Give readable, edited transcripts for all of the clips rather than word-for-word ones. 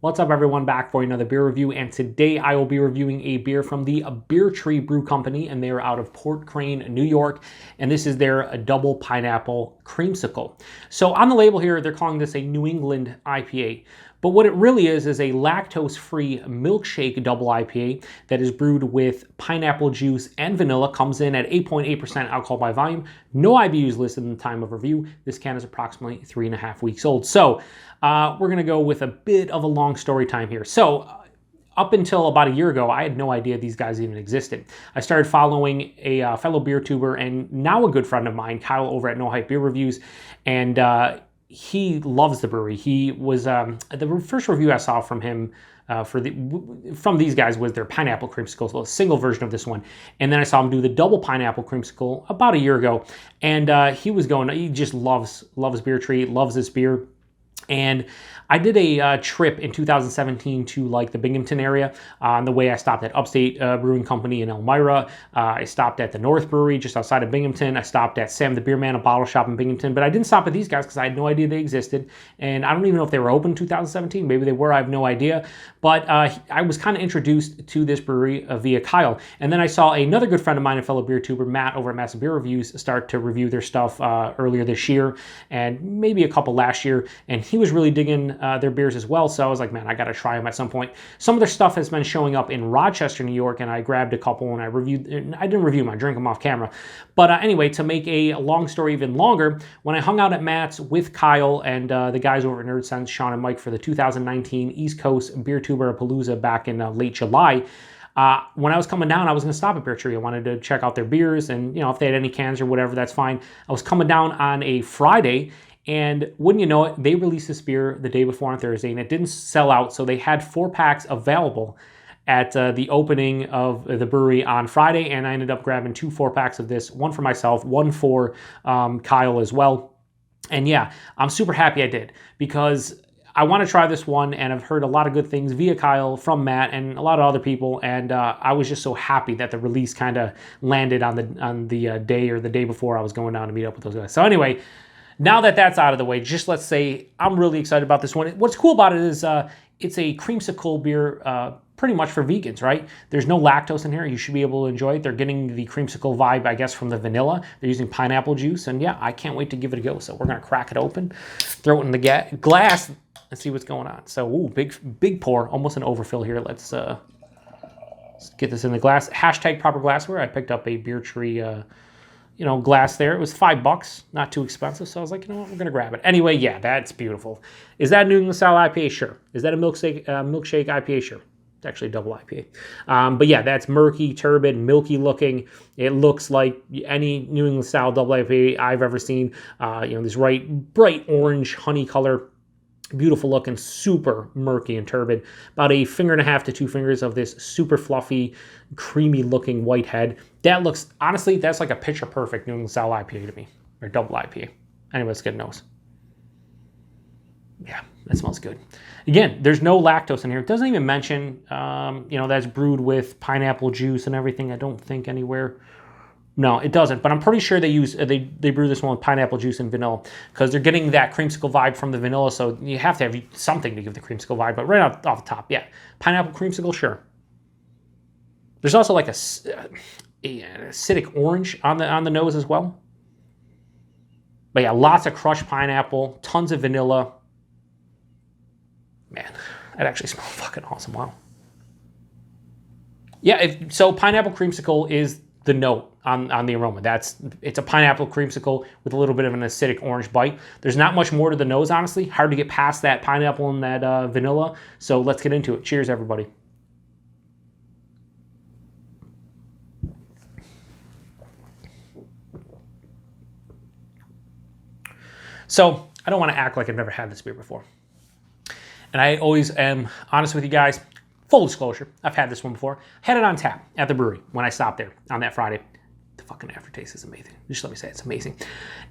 What's up everyone, back for another beer review, and today I will be reviewing a beer from the Beer Tree Brew Company, and they are out of Port Crane, New York, and this is their Double Pineapple Creamsicle. So on the label here, they're calling this a New England IPA, but what it really is a Lactose Free Milkshake Double IPA that is brewed with pineapple juice and vanilla, comes in at 8.8% alcohol by volume. No IBUs listed in the time of review. This can is approximately 3.5 weeks old. So we're gonna go with a bit of a long story time here. So up until about a year ago, I had no idea these guys even existed. I started following a fellow beer tuber and now a good friend of mine, Kyle, over at No Hype Beer Reviews, and he loves the brewery. He was the first review I saw from him from these guys was their pineapple creamsicle, so a single version of this one. And then I saw him do the double pineapple creamsicle about a year ago, and he just loves Beer Tree, loves this beer. And I did a trip in 2017 to like the Binghamton area. On the way, I stopped at Upstate Brewing Company in Elmira. I stopped at the North Brewery just outside of Binghamton. I stopped at Sam the Beer Man, a bottle shop in Binghamton. But I didn't stop at these guys because I had no idea they existed. And I don't even know if they were open in 2017. Maybe they were. I have no idea. But I was kind of introduced to this brewery via Kyle. And then I saw another good friend of mine, a fellow beer tuber, Matt, over at Massive Beer Reviews, start to review their stuff earlier this year and maybe a couple last year. And he was really digging their beers as well, so I was like, man, I gotta try them at some point. Some of their stuff has been showing up in Rochester, New York, and I grabbed a couple and I didn't review them, I drank them off camera. But anyway, to make a long story even longer, when I hung out at Matt's with Kyle and the guys over at Nerd Sense, Sean and Mike, for the 2019 East Coast Beer Tuber Palooza back in late July, when I was coming down, I was going to stop at Beer Tree. I wanted to check out their beers and, if they had any cans or whatever, that's fine. I was coming down on a Friday, and wouldn't you know it, they released this beer the day before on Thursday, and it didn't sell out, so they had 4 packs available at the opening of the brewery on Friday, and I ended up grabbing 2 4-packs of this, one for myself, one for Kyle as well. And yeah, I'm super happy I did, because I want to try this one, and I've heard a lot of good things via Kyle, from Matt, and a lot of other people, and I was just so happy that the release kind of landed on the day or the day before I was going down to meet up with those guys. So anyway, now that that's out of the way, just let's say I'm really excited about this one. What's cool about it is it's a creamsicle beer pretty much for vegans, right? There's no lactose in here. You should be able to enjoy it. They're getting the creamsicle vibe, I guess, from the vanilla. They're using pineapple juice, and yeah, I can't wait to give it a go. So we're going to crack it open, throw it in the glass, and see what's going on. So, ooh, big pour, almost an overfill here. Let's get this in the glass. Hashtag proper glassware. I picked up a Beer Tree glass there. It was $5, not too expensive. So I was like, you know what, we're going to grab it. Anyway, yeah, that's beautiful. Is that a New England style IPA? Sure. Is that a milkshake IPA? Sure. It's actually a double IPA. But yeah, that's murky, turbid, milky looking. It looks like any New England style double IPA I've ever seen. This bright orange honey color. Beautiful looking, super murky and turbid. About 1.5 fingers to 2 fingers of this super fluffy, creamy looking white head. That looks, honestly, that's like a picture perfect New England style IPA to me, or double IPA. Anyway, let's get a nose. Yeah, that smells good. Again, there's no lactose in here. It doesn't even mention, that's brewed with pineapple juice and everything. I don't think anywhere. No, it doesn't, but I'm pretty sure they brew this one with pineapple juice and vanilla, because they're getting that creamsicle vibe from the vanilla, so you have to have something to give the creamsicle vibe, but right off the top, yeah. Pineapple creamsicle, sure. There's also like an acidic orange on the nose as well. But yeah, lots of crushed pineapple, tons of vanilla. Man, that actually smells fucking awesome, wow. Yeah, so pineapple creamsicle is the note on the aroma. It's a pineapple creamsicle with a little bit of an acidic orange bite. There's not much more to the nose, honestly. Hard to get past that pineapple and that vanilla. So let's get into it. Cheers, everybody. So I don't want to act like I've never had this beer before. And I always am honest with you guys. Full disclosure, I've had this one before. Had it on tap at the brewery when I stopped there on that Friday. The fucking aftertaste is amazing. Just let me say it's amazing.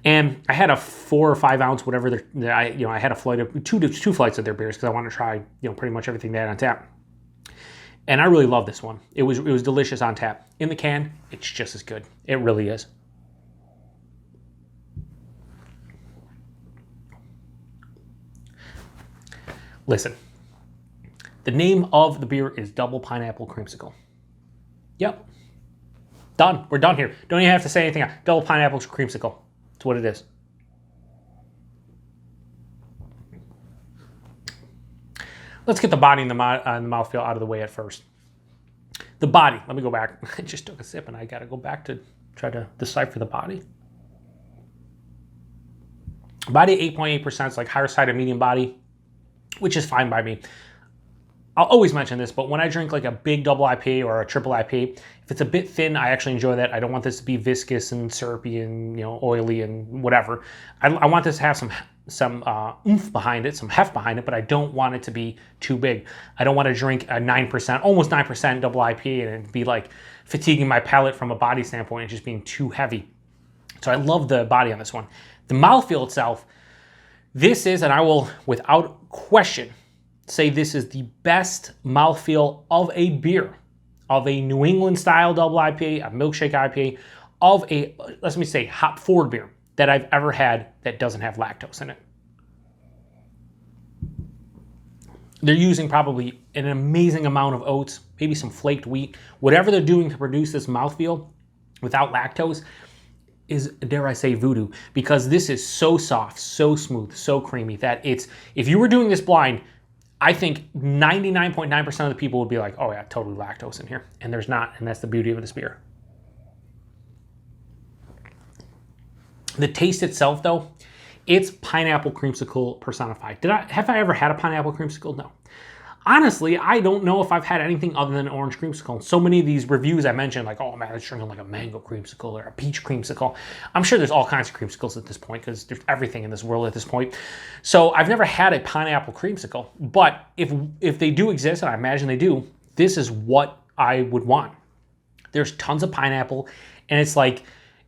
And I had a 4 or 5 ounce, whatever. I had a flight of two flights of their beers because I wanted to try pretty much everything they had on tap. And I really love this one. It was delicious on tap. In the can, it's just as good. It really is. Listen, The name of the beer is Double Pineapple Creamsicle. Yep. Done. We're done here. Don't even have to say anything else. Double Pineapple Creamsicle. That's what it is. Let's get the body and the mouthfeel out of the way at first. The body. Let me go back. I just took a sip and I got to go back to try to decipher the body. Body 8.8%. It's like higher side of medium body, which is fine by me. I'll always mention this, but when I drink like a big double IPA or a triple IPA, if it's a bit thin, I actually enjoy that. I don't want this to be viscous and syrupy and oily and whatever. I want this to have some oomph behind it, some heft behind it, but I don't want it to be too big. I don't want to drink a 9%, almost 9% double IPA and it be like fatiguing my palate from a body standpoint and just being too heavy. So I love the body on this one. The mouthfeel itself, this is, and I will without question say this is the best mouthfeel of a beer, of a New England style double IPA, a milkshake IPA, of a, let me say, hop forward beer that I've ever had that doesn't have lactose in it. They're using probably an amazing amount of oats, maybe some flaked wheat, whatever they're doing to produce this mouthfeel without lactose is, dare I say, voodoo, because this is so soft, so smooth, so creamy that it's, if you were doing this blind, I think 99.9% of the people would be like, oh yeah, totally lactose in here. And there's not, and that's the beauty of this beer. The taste itself though, it's pineapple creamsicle personified. Have I ever had a pineapple creamsicle? No. Honestly, I don't know if I've had anything other than an orange creamsicle. So many of these reviews I mentioned, like, oh man, it's drinking like a mango creamsicle or a peach creamsicle. I'm sure there's all kinds of creamsicles at this point because there's everything in this world at this point. So I've never had a pineapple creamsicle, but if they do exist, and I imagine they do, this is what I would want. There's tons of pineapple, and it's like,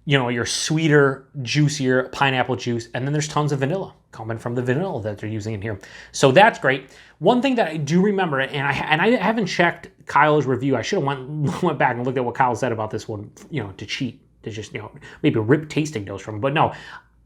your sweeter, juicier pineapple juice, and then there's tons of vanilla coming from the vanilla that they're using in here. So that's great. One thing that I do remember, and I haven't checked Kyle's review. I should have went back and looked at what Kyle said about this one, to cheat, to just, maybe rip tasting notes from him. But no,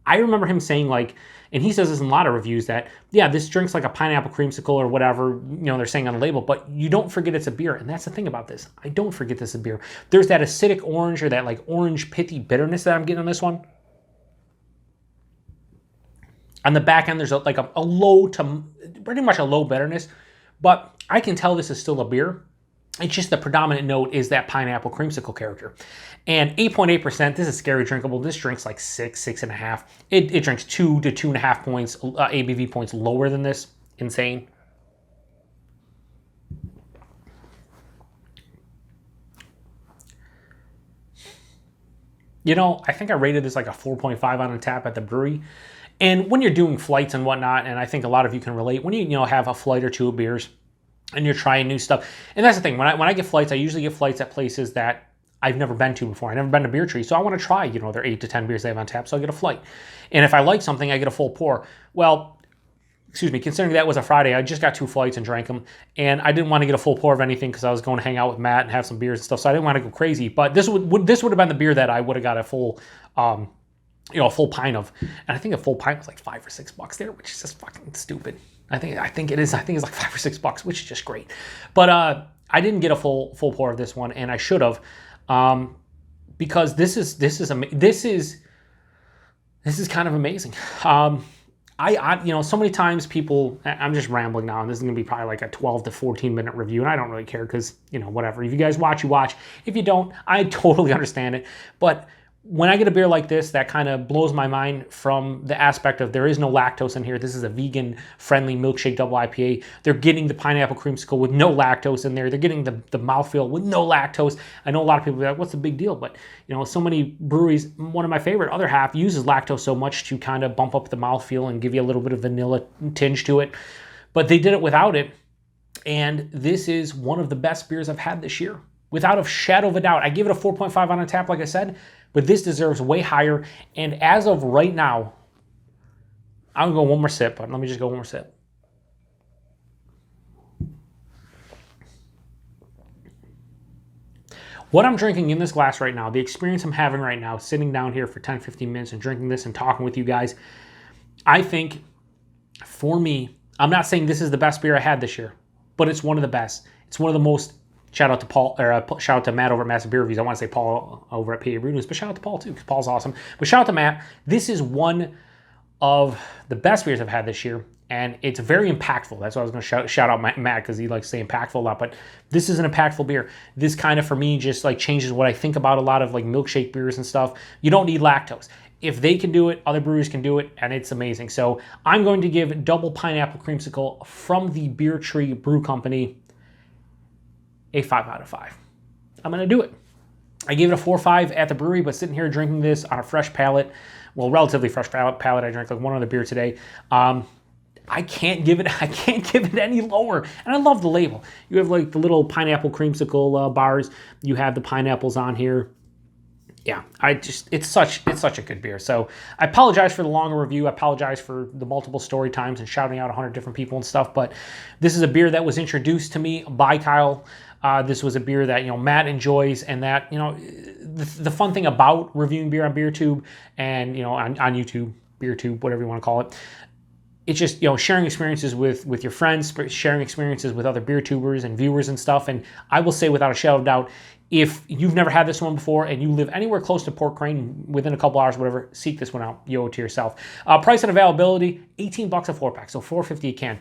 I remember him saying like, and he says this in a lot of reviews that, yeah, this drink's like a pineapple creamsicle or whatever, they're saying on the label, but you don't forget it's a beer. And that's the thing about this. I don't forget this is a beer. There's that acidic orange or that like orange pithy bitterness that I'm getting on this one. On the back end, there's a low to pretty much a low bitterness, but I can tell this is still a beer. It's just the predominant note is that pineapple creamsicle character. And 8.8%, this is scary drinkable. This drinks like 6.5. It drinks 2 to 2.5 points, ABV points lower than this. Insane. I think I rated this like a 4.5 on a tap at the brewery. And when you're doing flights and whatnot, and I think a lot of you can relate, when you have a flight or two of beers and you're trying new stuff, and that's the thing, when I get flights, I usually get flights at places that I've never been to before. I've never been to Beer Tree, so I want to try, their 8 to 10 beers they have on tap, so I get a flight. And if I like something, I get a full pour. Well, considering that was a Friday, I just got 2 flights and drank them, and I didn't want to get a full pour of anything because I was going to hang out with Matt and have some beers and stuff, so I didn't want to go crazy. But this would have been the beer that I would have got a full a full pint of, and I think a full pint was like $5 or $6 there, which is just fucking stupid. I think it is. I think it's like $5 or $6, which is just great. But I didn't get a full pour of this one, and I should have, because this is kind of amazing. So many times people, I'm just rambling now, and this is gonna be probably like a 12 to 14 minute review, and I don't really care because whatever. If you guys watch, you watch. If you don't, I totally understand it. But when I get a beer like this, that kind of blows my mind from the aspect of there is no lactose in here. This is a vegan-friendly milkshake double IPA. They're getting the pineapple creamsicle with no lactose in there. They're getting the mouthfeel with no lactose. I know a lot of people are like, what's the big deal? But, so many breweries, one of my favorite, other half, uses lactose so much to kind of bump up the mouthfeel and give you a little bit of vanilla tinge to it. But they did it without it. And this is one of the best beers I've had this year. Without a shadow of a doubt. I give it a 4.5 on a tap, like I said, but this deserves way higher. And as of right now, I'm going to go one more sip, but let me just go one more sip. What I'm drinking in this glass right now, the experience I'm having right now, sitting down here for 10, 15 minutes and drinking this and talking with you guys, I think, for me, I'm not saying this is the best beer I had this year, but it's one of the best. It's one of the most, shout out to Paul, or shout out to Matt over at Massive Beer Reviews. I want to say Paul over at PA Brew News, but shout out to Paul too, because Paul's awesome. But shout out to Matt. This is one of the best beers I've had this year, and it's very impactful. That's why I was going to shout out Matt, because he likes to say impactful a lot, but this is an impactful beer. This kind of, for me, just like changes what I think about a lot of like milkshake beers and stuff. You don't need lactose. If they can do it, other breweries can do it, and it's amazing. So I'm going to give Double Pineapple Creamsicle from the Beer Tree Brew Company a 5 out of 5. I'm going to do it. I gave it a 4.5 at the brewery, but sitting here drinking this on a fresh palate, well, relatively fresh palate. I drank like one other beer today. I can't give it any lower. And I love the label. You have like the little pineapple creamsicle bars. You have the pineapples on here. Yeah, it's such a good beer. So I apologize for the longer review. I apologize for the multiple story times and shouting out 100 different people and stuff. But this is a beer that was introduced to me by Kyle. This was a beer that, Matt enjoys, and that, the fun thing about reviewing beer on BeerTube and, on YouTube, BeerTube, whatever you want to call it, it's just, sharing experiences with your friends, sharing experiences with other beer tubers and viewers and stuff. And I will say without a shadow of doubt, if you've never had this one before and you live anywhere close to Port Crane, within a couple hours, whatever, seek this one out. You owe it to yourself. Price and availability, $18 a 4-pack, so $4.50 a can.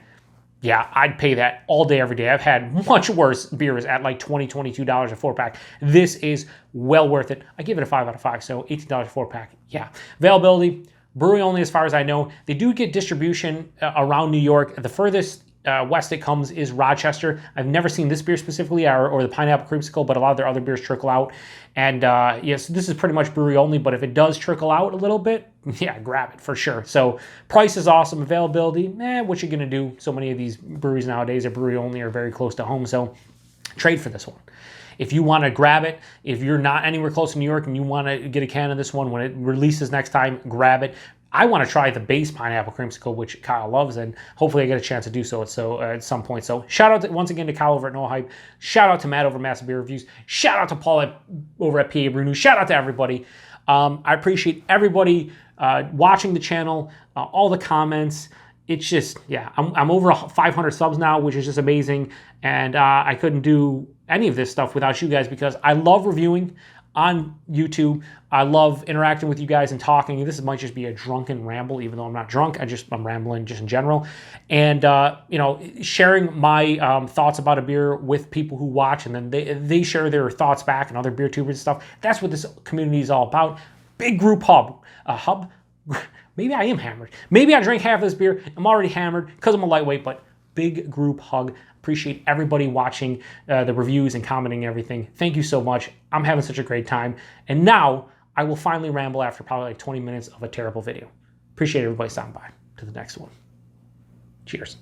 Yeah, I'd pay that all day, every day. I've had much worse beers at like $20, $22 a 4-pack. This is well worth it. I give it a 5 out of 5, so $18 a 4-pack. Yeah. Availability, brewery only as far as I know. They do get distribution around New York. The furthest west it comes is Rochester. I've never seen this beer specifically, or the Pineapple Creamsicle, but a lot of their other beers trickle out. And yes, this is pretty much brewery only, but if it does trickle out a little bit, yeah, grab it for sure. So price is awesome. Availability, what you gonna do? So many of these breweries nowadays are brewery only or very close to home, so trade for this one. If you want to grab it, if you're not anywhere close to New York and you want to get a can of this one when it releases next time, grab it. I want to try the base Pineapple Creamsicle, which Kyle loves, and hopefully I get a chance to do so at some point. So shout out once again to Kyle over at No Hype. Shout out to Matt over at Massive Beer Reviews. Shout out to Paul over at PA Brew News. Shout out to everybody. I appreciate everybody watching the channel, all the comments. It's just, yeah, I'm over 500 subs now, which is just amazing. And I couldn't do any of this stuff without you guys, because I love reviewing on YouTube. I love interacting with you guys and talking. This might just be a drunken ramble, even though I'm not drunk. I'm rambling just in general. And, sharing my thoughts about a beer with people who watch, and then they share their thoughts back, and other beer tubers and stuff. That's what this community is all about. Big group hub. Maybe I am hammered. Maybe I drank half of this beer. I'm already hammered because I'm a lightweight, but big group hug. Appreciate everybody watching the reviews and commenting and everything. Thank you so much. I'm having such a great time. And now I will finally ramble after probably like 20 minutes of a terrible video. Appreciate everybody stopping by. To the next one. Cheers.